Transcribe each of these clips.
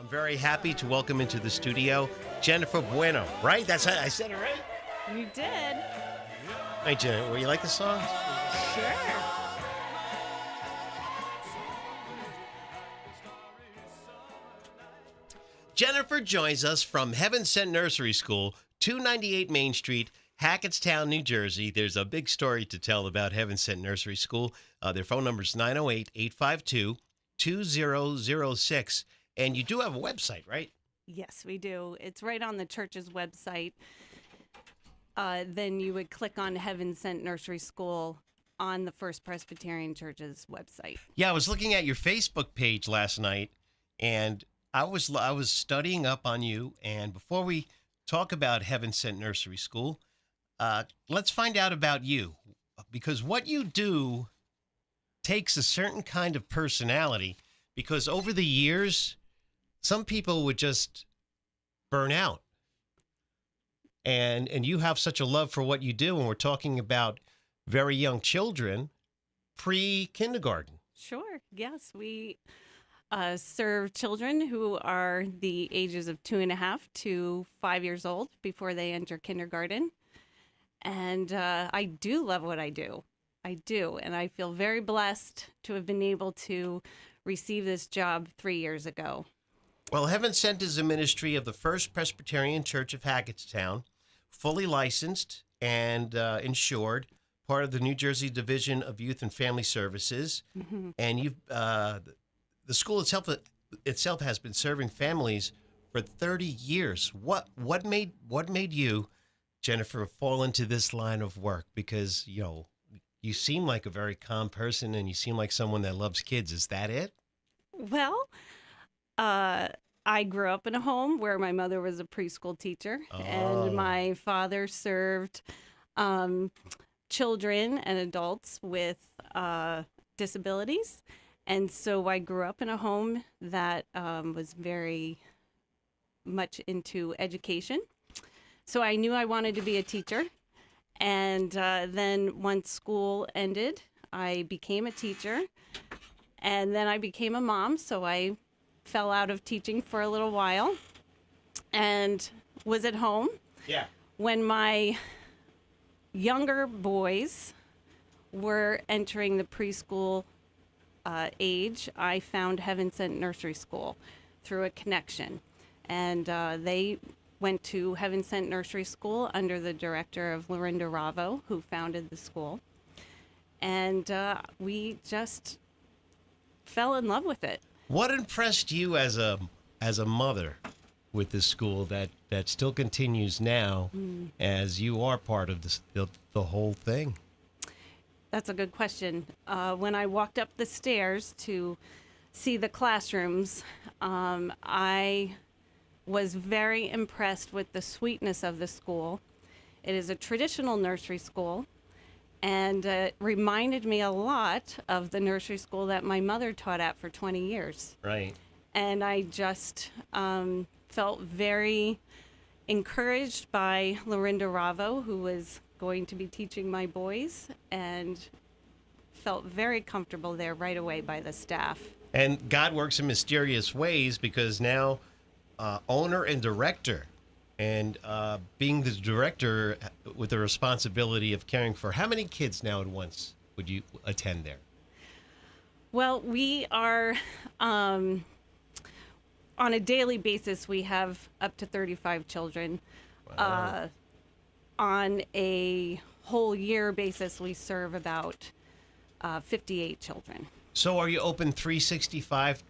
I'm very happy to welcome into the studio Jennifer Bujno, right? That's I said it right? You did. Hey, Jennifer, you like the song? Sure. Jennifer joins us from Heaven Sent Nursery School, 298 Main Street, Hackettstown, New Jersey. There's a big story to tell about Heaven Sent Nursery School. Their phone number is 908-852-2006. And you do have a website, right? Yes, we do. It's right on the church's website. Then you would click on Heaven Sent Nursery School on the First Presbyterian Church's website. Yeah, I was looking at your Facebook page last night, and I was studying up on you. And before we talk about Heaven Sent Nursery School, let's find out about you, because what you do takes a certain kind of personality. Because over the years, some people would just burn out. And you have such a love for what you do, and we're talking about very young children, pre-kindergarten. Sure. Yes, we serve children who are the ages of 2.5 to 5 years old before they enter kindergarten. And I do love what I do. I do. And I feel very blessed to have been able to receive this job 3 years ago. Well, Heaven Sent is a ministry of the First Presbyterian Church of Hackettstown, fully licensed and insured, part of the New Jersey Division of Youth and Family Services. Mm-hmm. And the school itself has been serving families for 30 years. What made you, Jennifer, fall into this line of work? Because, you seem like a very calm person, and you seem like someone that loves kids. Is that it? Well, I grew up in a home where my mother was a preschool teacher, and my father served children and adults with disabilities. And so I grew up in a home that was very much into education. So I knew I wanted to be a teacher. And then once school ended, I became a teacher. And then I became a mom, so I fell out of teaching for a little while and was at home. Yeah. When my younger boys were entering the preschool age, I found Heaven Sent Nursery School through a connection. And they went to Heaven Sent Nursery School under the director of Lorinda Ravo, who founded the school. And we just fell in love with it. What impressed you as a mother with this school that still continues now as you are part of the whole thing? That's a good question. When I walked up the stairs to see the classrooms, I was very impressed with the sweetness of the school. It is a traditional nursery school, and it reminded me a lot of the nursery school that my mother taught at for 20 years. Right. And I just felt very encouraged by Lorinda Ravo, who was going to be teaching my boys, and felt very comfortable there right away by the staff. And God works in mysterious ways, because now owner and director, and being the director with the responsibility of caring for how many kids now at once would you attend there? Well, we are, on a daily basis, we have up to 35 children. Wow. On a whole year basis, we serve about 58 children. So are you open 365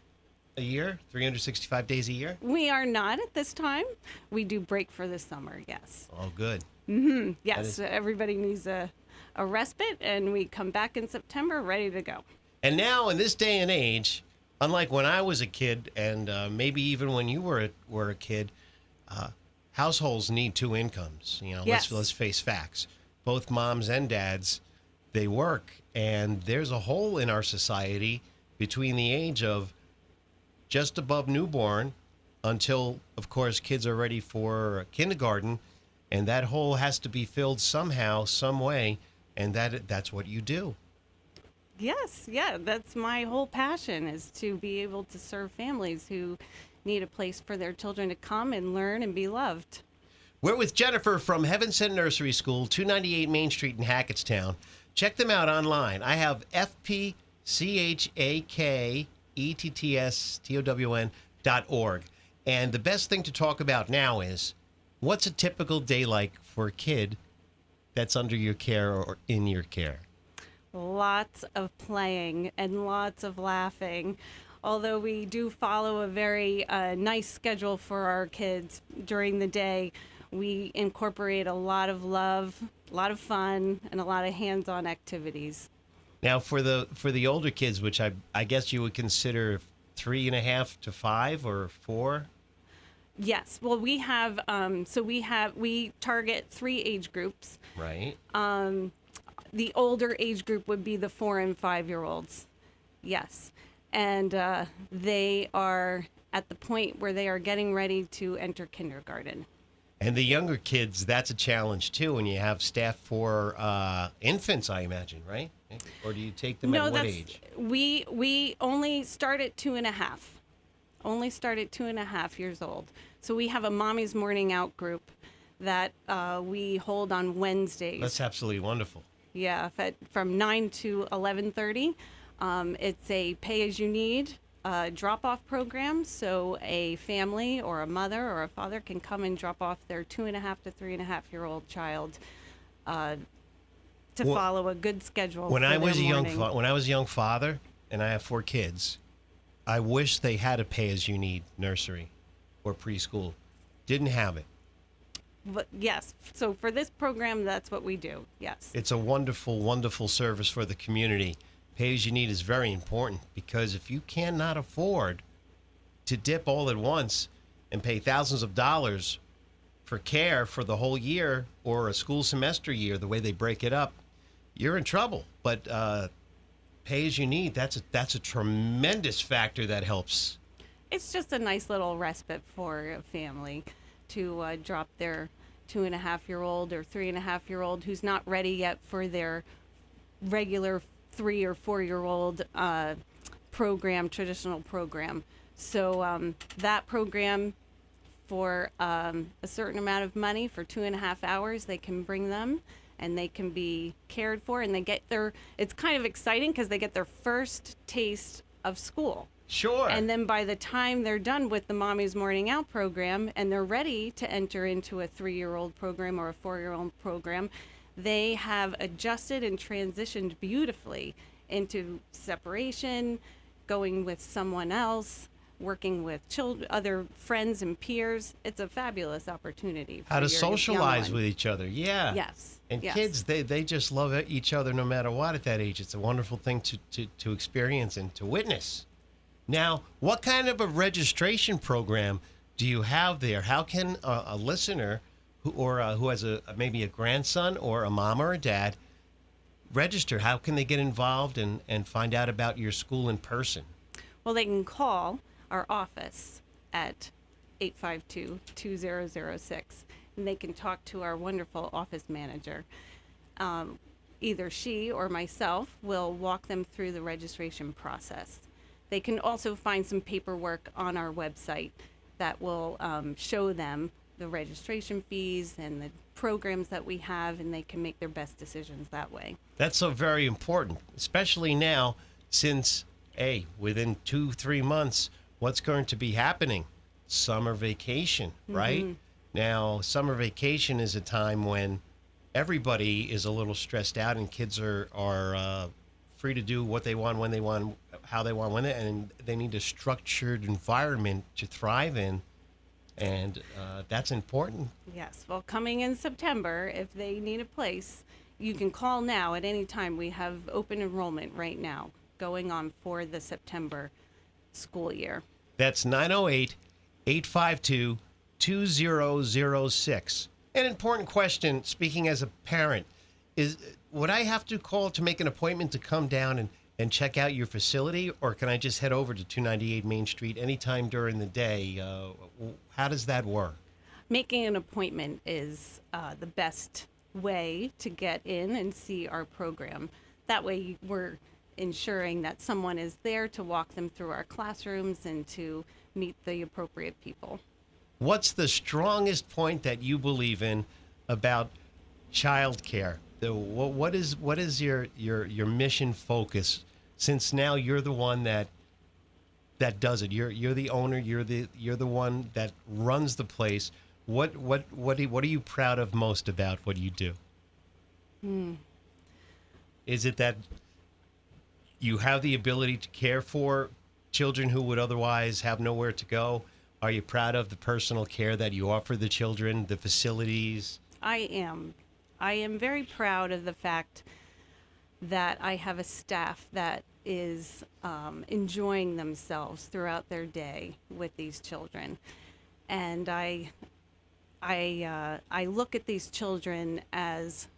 a year, 365 days a year? We are not at this time. We do break for the summer, yes. Oh, good. Mm-hmm. Yes, everybody needs a respite, and we come back in September ready to go. And now, in this day and age, unlike when I was a kid, and maybe even when you were a kid, households need two incomes. Yes. Let's face facts. Both moms and dads, they work, and there's a hole in our society between the age of just above newborn until, of course, kids are ready for kindergarten, and that hole has to be filled somehow, some way, and that's what you do. Yes, yeah, that's my whole passion, is to be able to serve families who need a place for their children to come and learn and be loved. We're with Jennifer from Heaven Sent Nursery School, 298 Main Street in Hackettstown. Check them out online. I have fpchakettston.org. And the best thing to talk about now is, what's a typical day like for a kid that's under your care or in your care? Lots of playing and lots of laughing. Although we do follow a very nice schedule for our kids during the day, we incorporate a lot of love, a lot of fun, and a lot of hands-on activities. Now, for the older kids, which I guess you would consider 3.5 to 5 or 4? Yes. Well, we have we target 3 age groups. Right. The older age group would be the 4 and 5-year-olds. Yes. And they are at the point where they are getting ready to enter kindergarten. And the younger kids, that's a challenge too, when you have staff for infants, I imagine, right? Or do you take them at what age? We only start at 2.5. Only start at 2.5 years old. So we have a Mommy's Morning Out group that we hold on Wednesdays. That's absolutely wonderful. Yeah, from 9 to 11:30. It's a pay-as-you-need drop-off program, so a family or a mother or a father can come and drop off their 2.5 to 3.5-year-old child to follow a good schedule. When I was a young father, and I have 4 kids, I wish they had a pay-as-you-need nursery or preschool. Didn't have it. But yes, so for this program, that's what we do. Yes, it's a wonderful, wonderful service for the community. Pay-as-you-need is very important, because if you cannot afford to dip all at once and pay thousands of dollars for care for the whole year or a school semester year, the way they break it up, you're in trouble. But pay-as-you-need, that's a tremendous factor that helps. It's just a nice little respite for a family to drop their 2.5-year-old or 3.5-year-old who's not ready yet for their regular 3 or 4-year-old traditional program. So that program, for a certain amount of money, for 2.5 hours, they can bring them and they can be cared for, and they get it's kind of exciting because they get their first taste of school. Sure. And then by the time they're done with the Mommy's Morning Out program and they're ready to enter into a 3-year-old program or a 4-year-old program, they have adjusted and transitioned beautifully into separation, going with someone else, working with other friends and peers. It's a fabulous opportunity. How to socialize with each other. Yeah. Yes. And yes. Kids, they just love each other no matter what at that age. It's a wonderful thing to experience and to witness. Now, what kind of a registration program do you have there? How can a listener who has maybe a grandson or a mom or a dad register? How can they get involved and find out about your school in person? Well, they can call our office at 852-2006, and they can talk to our wonderful office manager. Either she or myself will walk them through the registration process. They can also find some paperwork on our website that will show them the registration fees and the programs that we have, and they can make their best decisions that way. That's so very important, especially now, since, within 2-3 months, what's going to be happening? Summer vacation, right? Mm-hmm. Now, summer vacation is a time when everybody is a little stressed out, and kids are free to do what they want, when they want, how they want, and they need a structured environment to thrive in. And that's important. Yes. Well, coming in September, if they need a place, you can call now at any time. We have open enrollment right now going on for the September school year. That's 908-852-2006. An important question, speaking as a parent, is would I have to call to make an appointment to come down and check out your facility, or can I just head over to 298 Main Street anytime during the day? How does that work? Making an appointment is the best way to get in and see our program. That way we're ensuring that someone is there to walk them through our classrooms and to meet the appropriate people. What's the strongest point that you believe in about childcare? What is your mission focus? Since now you're the one that does it. You're the owner. You're the one that runs the place. What are you proud of most about what you do? Is it that you have the ability to care for children who would otherwise have nowhere to go? Are you proud of the personal care that you offer the children, the facilities? I am. I am very proud of the fact that I have a staff that is enjoying themselves throughout their day with these children. And I look at these children as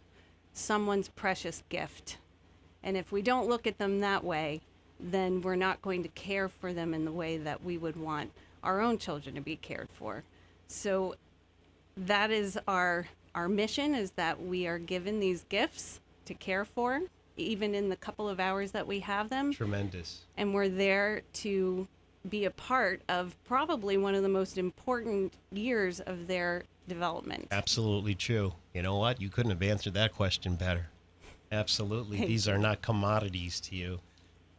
someone's precious gift. And if we don't look at them that way, then we're not going to care for them in the way that we would want our own children to be cared for. So that is our mission, is that we are given these gifts to care for, even in the couple of hours that we have them. Tremendous. And we're there to be a part of probably one of the most important years of their development. Absolutely true. You know what? You couldn't have answered that question better. Absolutely. These are not commodities to you.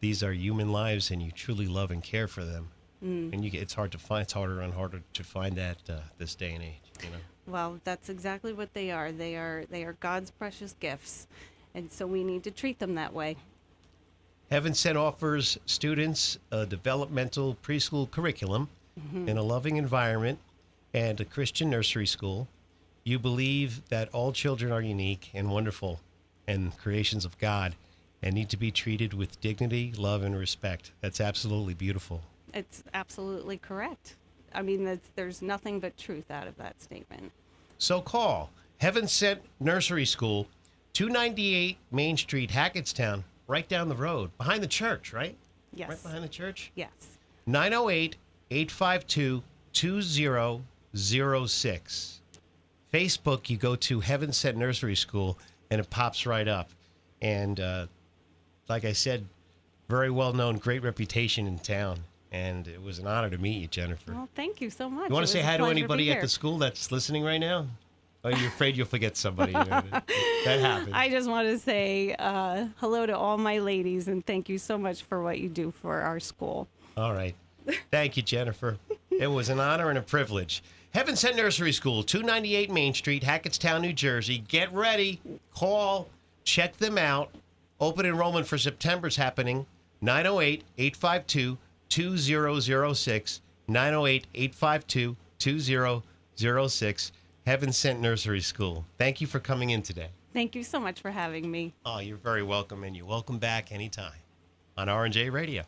These are human lives, and you truly love and care for them. And it's hard to find. It's harder and harder to find that this day and age. You know. Well, that's exactly what they are. They are God's precious gifts, and so we need to treat them that way. Heaven Sent offers students a developmental preschool curriculum in a loving environment and a Christian nursery school. You believe that all children are unique and wonderful and creations of God and need to be treated with dignity, love, and respect. That's absolutely beautiful. It's absolutely correct. I mean, there's nothing but truth out of that statement. So call Heaven Sent Nursery School, 298 Main Street, Hackettstown, right down the road, behind the church, right? Yes. Right behind the church? Yes. 908-852-2006. Facebook, you go to Heaven Sent Nursery School, and it pops right up. And like I said, very well-known, great reputation in town. And it was an honor to meet you, Jennifer. Well, thank you so much. You want to say hi to anybody at the school that's listening right now? Or are you afraid you'll forget somebody? That happens. I just want to say hello to all my ladies, and thank you so much for what you do for our school. All right. Thank you, Jennifer. It was an honor and a privilege. Heaven Sent Nursery School, 298 Main Street, Hackettstown, New Jersey. Get ready. Call. Check them out. Open enrollment for September is happening. 908-852-2006. 908-852-2006. Heaven Sent Nursery School. Thank you for coming in today. Thank you so much for having me. Oh, you're very welcome, and you're welcome back anytime on RNJ Radio.